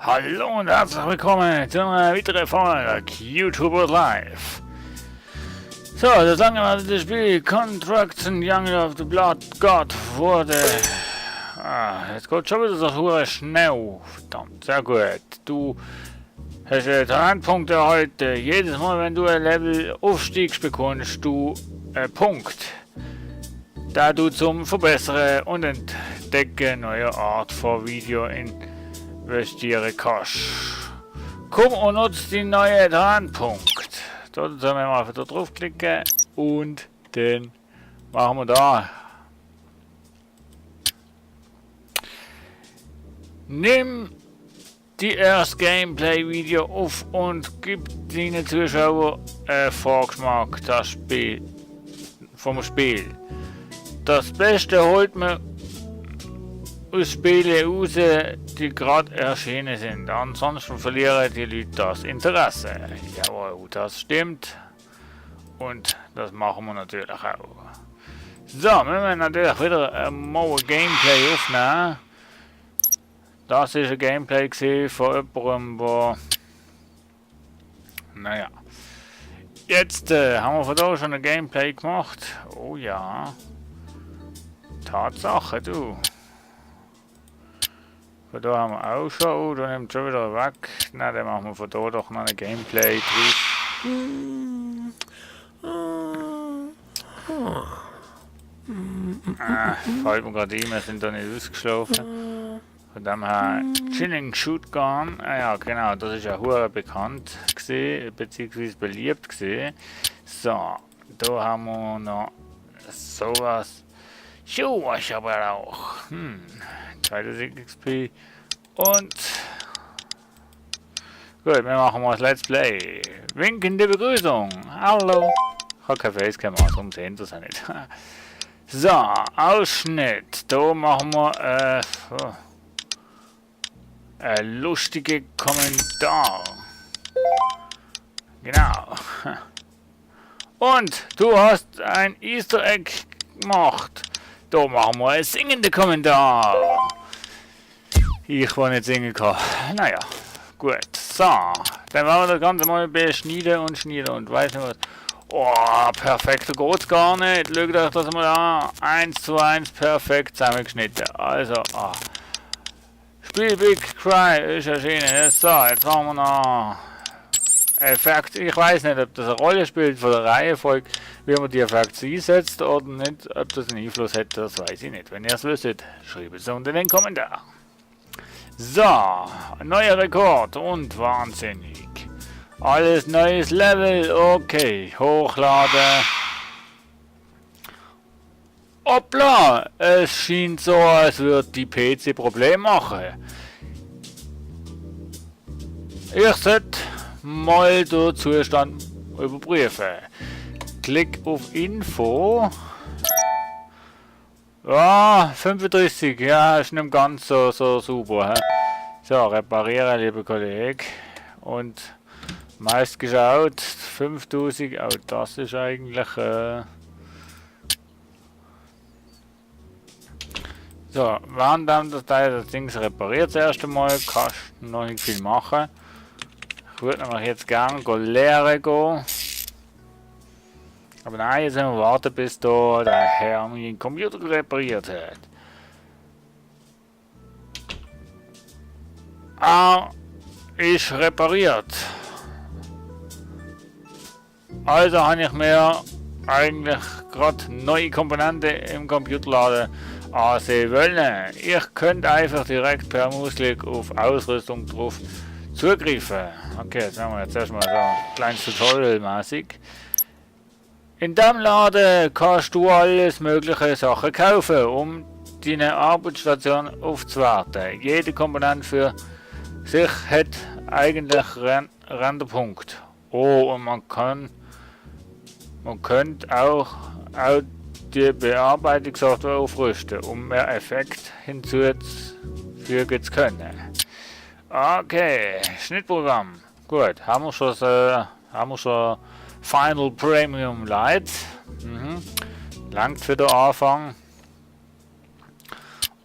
Hallo und herzlich willkommen zu einer weiteren Folge YouTuber Live. So, das lange erwartete Spiel Construction Young of the Blood God wurde... jetzt geht schon wieder so schnell. Verdammt, sehr gut. Du hast Talentpunkte heute. Jedes Mal, wenn du ein Level aufstiegst, bekommst du einen Punkt. Da du zum Verbessern und Entdecken neuer Art von Video investieren kannst. Komm und nutze die neue Talentpunkt. Da sollen wir mal wieder draufklicken und dann machen wir da. Nimm die erste Gameplay-Video auf und gib deinen Zuschauern einen Vorgeschmack vom Spiel. Das Beste holt man aus Spielen raus, die gerade erschienen sind. Ansonsten verlieren die Leute das Interesse. Jawohl, das stimmt. Und das machen wir natürlich auch. So, wir müssen natürlich wieder mal ein Gameplay aufnehmen. Das ist ein Gameplay von jemandem, der... Naja. Jetzt haben wir von da schon ein Gameplay gemacht. Oh ja. Tatsache, du. Von da haben wir auch schon. Oh, da nimmt schon wieder weg. Na, dann machen wir von da doch noch ein Gameplay drauf. Fällt mir gerade ein, wir sind da nicht ausgeschlafen. Von dem her Chilling Shootgun. Ja, genau, das ist ja hure bekannt gesehen, beziehungsweise beliebt gesehen. So, da haben wir noch sowas. Was aber auch. 2000 XP. Und gut, wir machen mal das Let's Play. Winkende Begrüßung. Hallo. Ich habe kein Facecam, darum sehen Sie es ja nicht. So, Ausschnitt. Da machen wir ein lustiger Kommentar. Genau. Und du hast ein Easter Egg gemacht. Da machen wir einen singenden Kommentar. Ich will nicht singen kann. Naja, gut. So, dann werden wir das Ganze mal beschneiden und weiß nicht was. Oh, perfekt geht's gar nicht. Schaut euch das mal an. 1:1 perfekt zusammengeschnitten. Also, Spiel Big Cry ist erschienen. So, jetzt machen wir noch Effekt. Ich weiß nicht, ob das eine Rolle spielt von der Reihenfolge, wie man die Effekte einsetzt oder nicht. Ob das einen Einfluss hat, das weiß ich nicht. Wenn ihr es wisst, schreibt es unter den Kommentar. So, ein neuer Rekord und wahnsinnig. Alles neues Level, okay, hochladen. Hoppla, es scheint so, als würde die PC Probleme machen. Ich sollte mal den Zustand überprüfen. Klick auf Info. Ja, 35, ja, ist nicht ganz so super. He? So, reparieren, lieber Kollege. Und meist geschaut, 5000, auch das ist eigentlich... So, während das Teil das Ding repariert das erste Mal, kannst du noch nicht viel machen. Ich würde nämlich jetzt gerne leeren gehen. Aber nein, jetzt müssen wir warten, bis da der Herr meinen Computer repariert hat. Ist repariert. Also habe ich mir eigentlich gerade neue Komponenten im Computerladen ansehen wollen. Ich könnte einfach direkt per Mausklick auf Ausrüstung drauf zugreifen. Okay, jetzt machen wir jetzt erstmal so ein kleines Tutorial mäßig. In diesem Laden kannst du alles mögliche Sachen kaufen, um deine Arbeitsstation aufzuwerten. Jede Komponente für sich hat eigentlich Renderpunkt. Oh, und man könnte auch die Bearbeitungssoftware aufrüsten, um mehr Effekt hinzufügen zu können. Okay, Schnittprogramm. Gut, haben wir schon Final Premium Light. Langt für den Anfang.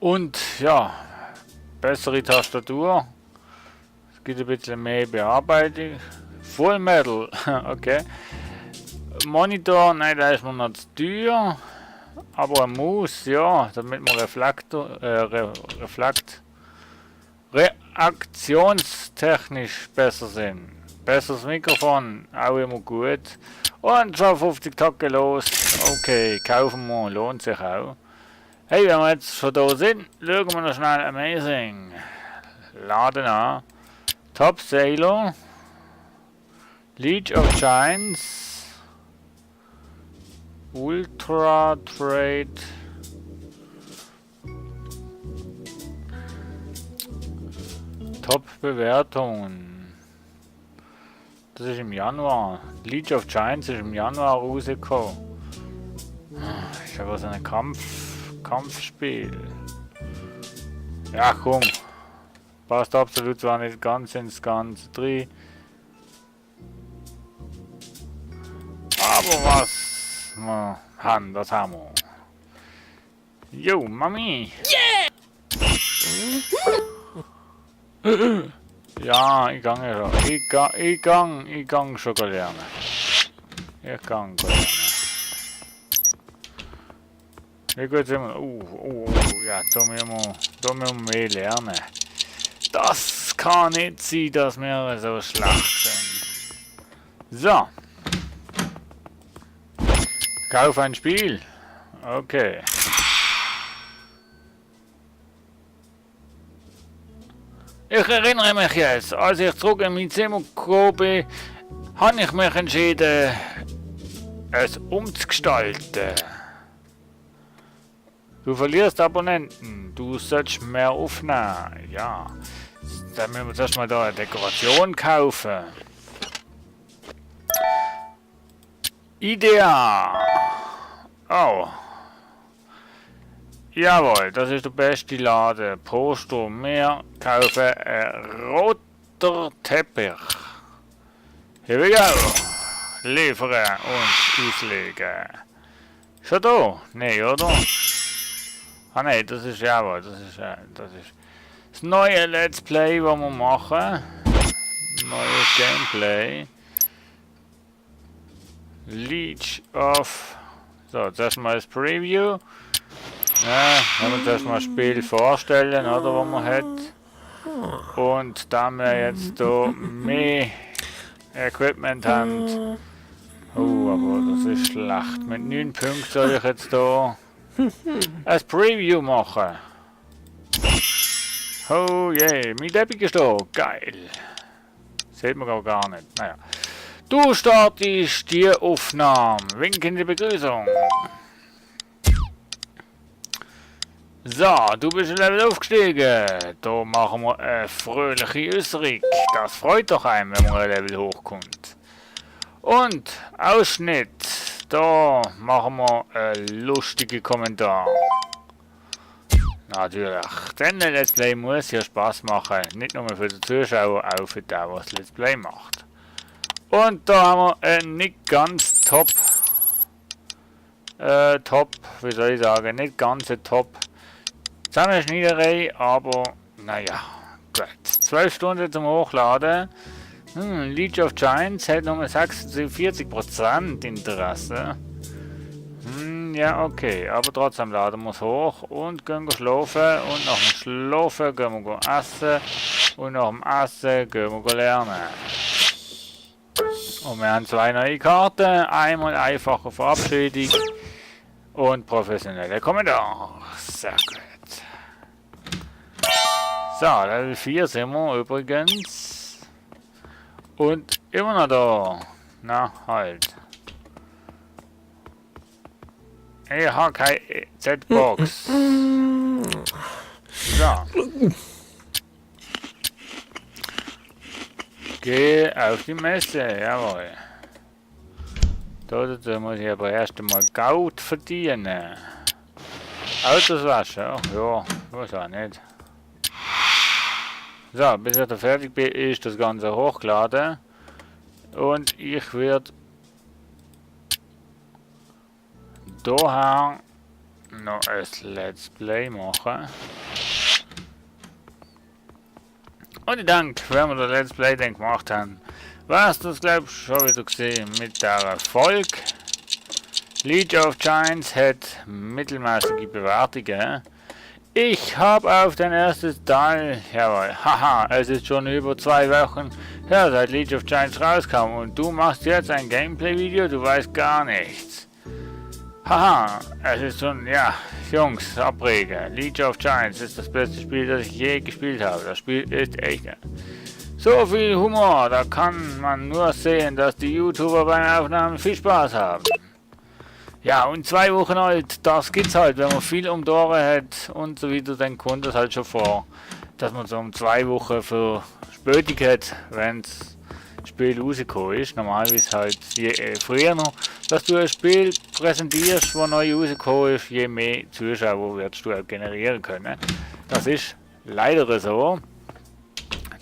Und ja, bessere Tastatur. gibt ein bisschen mehr Bearbeitung. Full Metal, okay. Monitor, nein, da ist mir noch zu teuer. Aber ein Maus, ja, damit wir reaktionstechnisch besser sind. Besseres Mikrofon, auch immer gut. Und schon 50 Tage los. Okay, kaufen wir, lohnt sich auch. Hey, wenn wir jetzt schon da sind, schauen wir noch schnell Amazing. Laden an. Top Sailor. League of Giants. Ultra Trade. Top Bewertungen. Das ist im Januar. League of Giants ist im Januar rausgekommen. Ich habe so ein Kampfspiel. Ja, komm. Passt absolut zwar nicht ganz ins Ganze drin. Aber was wir haben, das haben wir. Jo, Mami. Ja, ich gang ja schon. Ich gang schon lernen. Ich gang lernen. Wie geht's immer? Ja, da müssen wir mehr lernen. Das kann nicht sein, dass wir so schlecht sind. So. Kauf ein Spiel. Okay. Ich erinnere mich jetzt, als ich zurück in mein Zimmer gekommen bin, habe ich mich entschieden, es umzugestalten. Du verlierst Abonnenten, du sollst mehr aufnehmen. Ja, dann müssen wir zuerst mal da eine Dekoration kaufen. Idea. Oh. Jawohl, das ist der beste Laden. Pro Strom mehr kaufen ein roter Teppich. Here we go. Liefern und auslegen. Schon da? Nee, oder? Ah nein, das ist jawohl, das ist das neue Let's Play, das wir machen. Neues Gameplay. Leech of. So, zuerst mal das Preview. Ja, wenn wir zuerst mal das Spiel vorstellen, oder, was man hat. Und da wir jetzt hier mehr Equipment haben. Oh, aber das ist schlecht. Mit 9 Punkten soll ich jetzt hier ein Preview machen. Oh je, mein Teppich ist da. Geil. Sieht man gar nicht. Naja. Du startest die Aufnahme. Winkende Begrüßung. So, du bist ein Level aufgestiegen. Da machen wir eine fröhliche Äußerung. Das freut doch einen, wenn man ein Level hochkommt. Und Ausschnitt. Da machen wir einen lustigen Kommentar. Natürlich. Denn ein Let's Play muss ja Spaß machen. Nicht nur für den Zuschauer, auch für den, der das Let's Play macht. Und da haben wir einen nicht ganz top, wie soll ich sagen, nicht ganz top Zusammenschneiderei, aber naja, gut. 12 Stunden zum Hochladen. League of Giants hat noch 46% Interesse. Ja, okay, aber trotzdem laden wir es hoch und gehen schlafen. Und nach dem Schlafen gehen wir essen. Und nach dem Essen gehen wir lernen. Und wir haben 2 neue Karten. Einmal einfache Verabschiedung und professionelle Kommentar. Sehr gut. So, Level 4 sind wir übrigens. Und immer noch da. Na, halt. Ich habe keine Z-Box. So. Geh auf die Messe, jawohl. Dazu muss ich aber erst einmal Geld verdienen. Autos waschen, ach ja, weiß auch nicht. So, bis ich da fertig bin, ist das Ganze hochgeladen. Und ich werde daher noch ein Let's Play machen. Und ich denke, wenn wir das Let's Play dann gemacht haben, war es das, glaube ich, schon wieder gesehen mit der Erfolg. League of Giants hat mittelmäßige Bewertungen. Ich habe auf den ersten Teil, jawohl, haha, es ist schon über 2 Wochen her, seit League of Giants rauskam und du machst jetzt ein Gameplay-Video, du weißt gar nichts. Haha, es ist schon, ja, Jungs, abregen. League of Giants ist das beste Spiel, das ich je gespielt habe. Das Spiel ist echt so viel Humor, da kann man nur sehen, dass die YouTuber beim Aufnahmen viel Spaß haben. Ja, und 2 Wochen alt, das gibt's halt, wenn man viel um die Ohren hat und so weiter, dann kommt das halt schon vor, dass man so um 2 Wochen für Verspätung hat, wenn das Spiel rausgekommen ist. Normalerweise halt früher noch, dass du ein Spiel präsentierst, das neu rausgekommen ist, je mehr Zuschauer wirst du auch generieren können. Das ist leider so.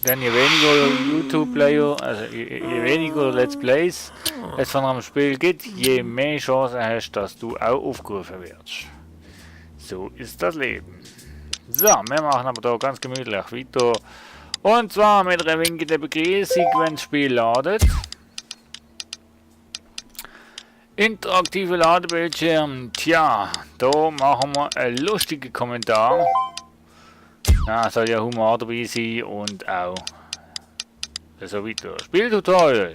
Denn je weniger YouTube-Player, also je weniger Let's Plays es von einem Spiel gibt, je mehr Chancen hast, dass du auch aufgerufen wirst. So ist das Leben. So, wir machen aber da ganz gemütlich weiter. Und zwar mit einer winkenden Begrüßung, wenn das Spiel ladet. Interaktive Ladebildschirm, tja, da machen wir einen lustigen Kommentar. Ja, soll ja Humor dabei sein und auch so weiter. Spieltutorial.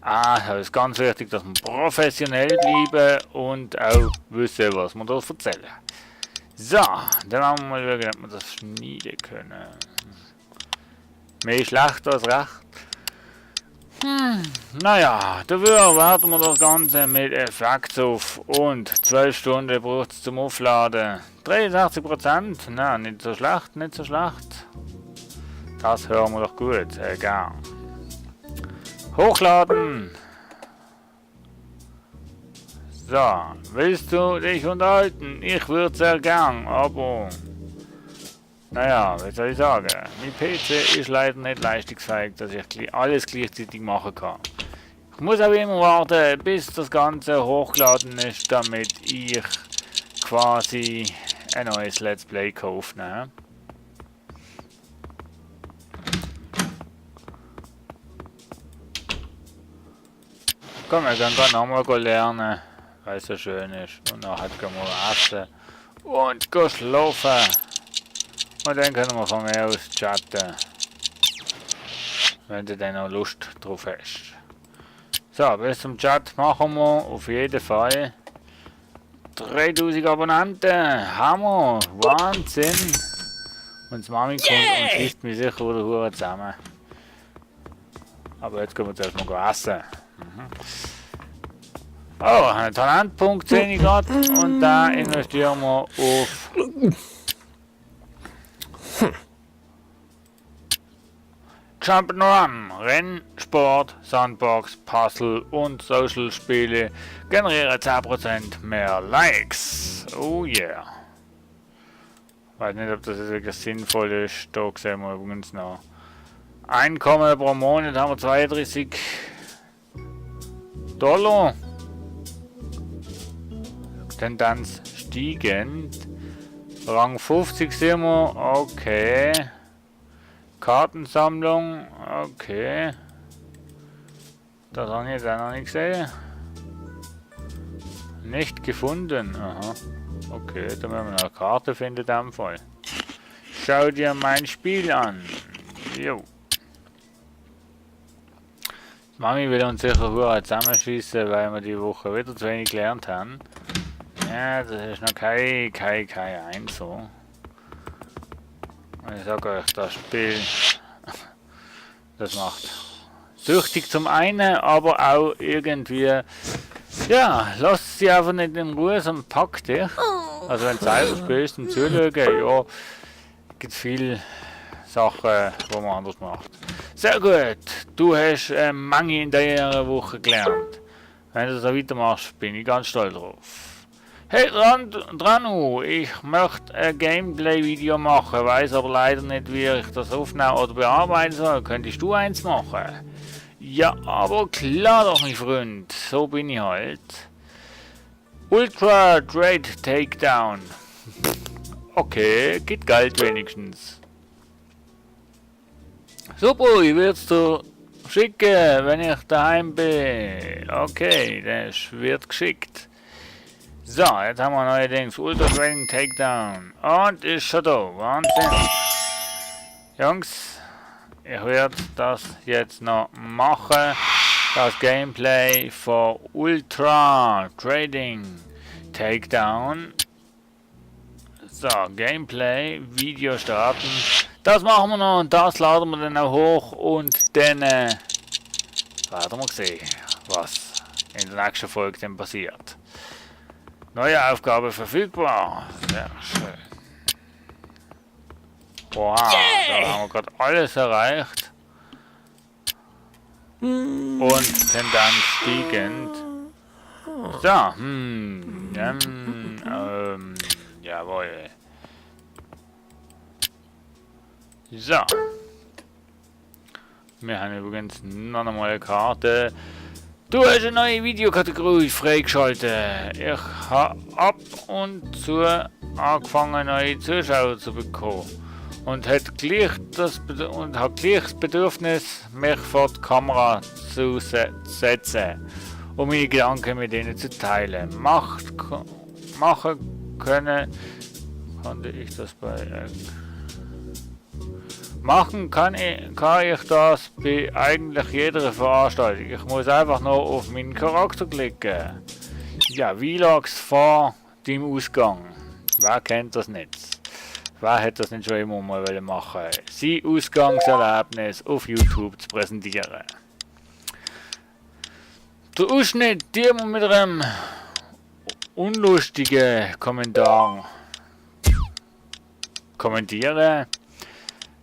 Das ist ganz wichtig, dass wir professionell bleiben und auch wissen, was wir da erzählen. So, dann wollen wir mal schauen, ob wir das schneiden können. Mehr schlecht als recht. Naja, dafür warten wir das Ganze mit Effekts auf und 12 Stunden braucht es zum Aufladen. 63%, na, nicht so schlecht, nicht so schlecht. Das hören wir doch gut, gern. Hochladen. So, willst du dich unterhalten? Ich würde sehr gern, aber... Naja, was soll ich sagen? Mein PC ist leider nicht leistungsfähig, dass ich alles gleichzeitig machen kann. Ich muss auch immer warten, bis das Ganze hochgeladen ist, damit ich quasi ein neues Let's Play kaufe. Ne? Komm, wir können gerade nochmal lernen, weil es so schön ist. Und nachher gehen wir essen und gehen schlafen. Und dann können wir von mir aus chatten, wenn du dann noch Lust drauf hast. So, bis zum Chat machen wir auf jeden Fall 3000 Abonnenten. Hammer, Wahnsinn. Und die Mami kommt und schießt mich sicher wieder zusammen. Aber jetzt können wir zuerst mal essen. Oh, einen Talentpunkt sehe ich gerade und da investieren wir auf Jump'n'Run, Rennsport, Sandbox, Puzzle und Social-Spiele generieren 10% mehr Likes. Oh yeah. Weiß nicht, ob das jetzt wirklich sinnvoll ist. Da sehen wir übrigens noch. Einkommen pro Monat haben wir 32 $. Tendenz steigend. Rang 50 sind wir, okay. Kartensammlung, okay. Das habe ich jetzt auch noch nicht gesehen. Nicht gefunden, aha. Okay, dann werden wir eine Karte finden in dem Fall. Schau dir mein Spiel an. Jo. Mami will uns sicher zusammenschießen, weil wir die Woche wieder zu wenig gelernt haben. Ja, das ist noch kein 1 so. Ich sage euch, das Spiel, das macht süchtig zum einen, aber auch irgendwie, ja, lasst sie einfach nicht in Ruhe, sondern packt dich. Also wenn du selber spielst und zuschauen, ja, gibt es viele Sachen, die man anders macht. Sehr gut, du hast Menge in dieser Woche gelernt. Wenn du so weitermachst, bin ich ganz stolz drauf. Hey Dranu, ich möchte ein Gameplay-Video machen, weiß aber leider nicht, wie ich das aufnehmen oder bearbeiten soll. Könntest du eins machen? Ja, aber klar doch, mein Freund. So bin ich halt. Ultra Trade Takedown. Okay, geht Geld wenigstens. Super, ich würde es dir schicken, wenn ich daheim bin. Okay, das wird geschickt. So, jetzt haben wir neuerdings Ultra Dragon Takedown. Und ist schon da. Wahnsinn. Jungs, ich werde das jetzt noch machen. Das Gameplay für Ultra Trading Takedown. So, Gameplay, Video starten. Das machen wir noch und das laden wir dann auch hoch und dann werden wir sehen, was in der nächsten Folge dann passiert. Neue Aufgabe verfügbar. Sehr schön. Wow, da haben wir gerade alles erreicht. Und Tendenz stiegend. So, jawohl. So. Wir haben übrigens noch einmal eine Karte. Du hast eine neue Videokategorie freigeschaltet. Ich habe ab und zu angefangen, neue Zuschauer zu bekommen. Und hat gleich das Bedürfnis, mich vor die Kamera zu setzen, um meine Gedanken mit ihnen zu teilen. Machen können konnte ich das bei Machen kann ich das bei eigentlich jeder Veranstaltung. Ich muss einfach nur auf meinen Charakter klicken. Ja, Vlogs vor dem Ausgang. Wer kennt das nicht? Wer hätte das nicht schon immer mal machen wollen? Sein Ausgangserlebnis auf YouTube zu präsentieren. Der Ausschnitt, die wir mit einem unlustigen Kommentar kommentieren.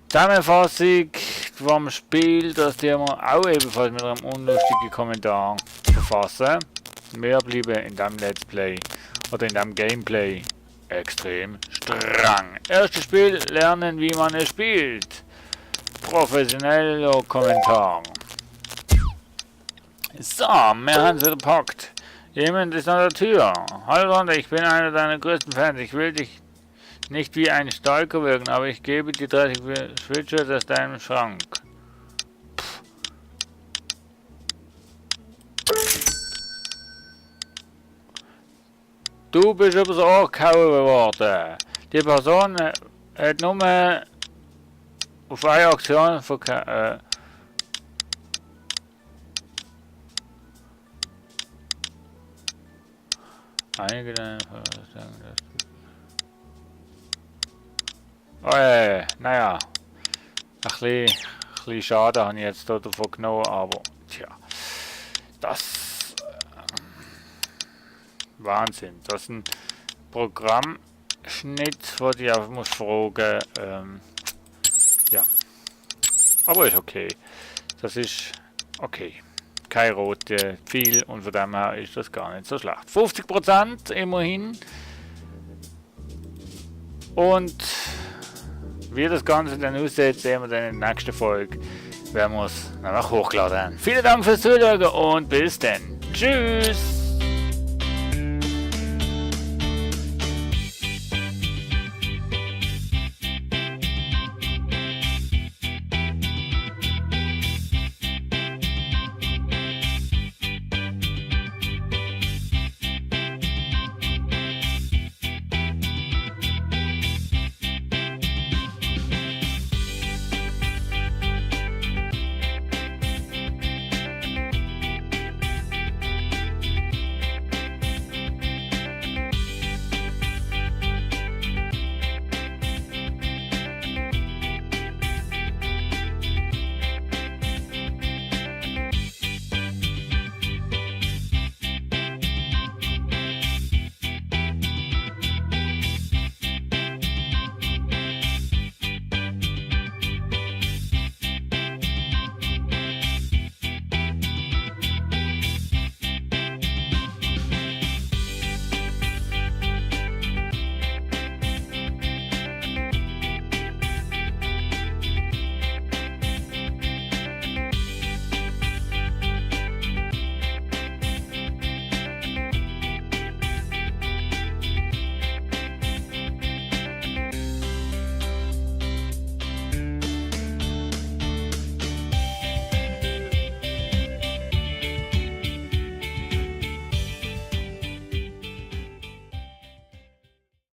Zusammenfassung vom Spiel, das wir auch ebenfalls mit einem unlustigen Kommentar verfassen. Wir bleiben in diesem Let's Play oder in diesem Gameplay extrem streng. Erstes Spiel, lernen wie man es spielt. Professioneller Kommentar. So, wir haben es wieder gepackt. Jemand ist an der Tür. Hallo Ronda, ich bin einer deiner größten Fans. Ich will dich nicht wie ein Stalker wirken, aber ich gebe dir 30 Switchers aus deinem Schrank. Du bist übers Ohr gehauen worden. Die Person hat nur auf eine Aktion verkauft. Einige deiner sagen das. Oh, naja, ein bisschen schade habe ich jetzt davon genommen, aber tja, das Wahnsinn, das ist ein Programmschnitt, wo ich auch muss fragen, ja, aber ist okay, das ist okay, kein roter Pfeil und von dem her ist das gar nicht so schlecht. 50% immerhin und wie das Ganze dann aussieht, sehen wir dann in der nächsten Folge, werden wir es noch hochladen. Vielen Dank fürs Zuschauen und bis dann. Tschüss!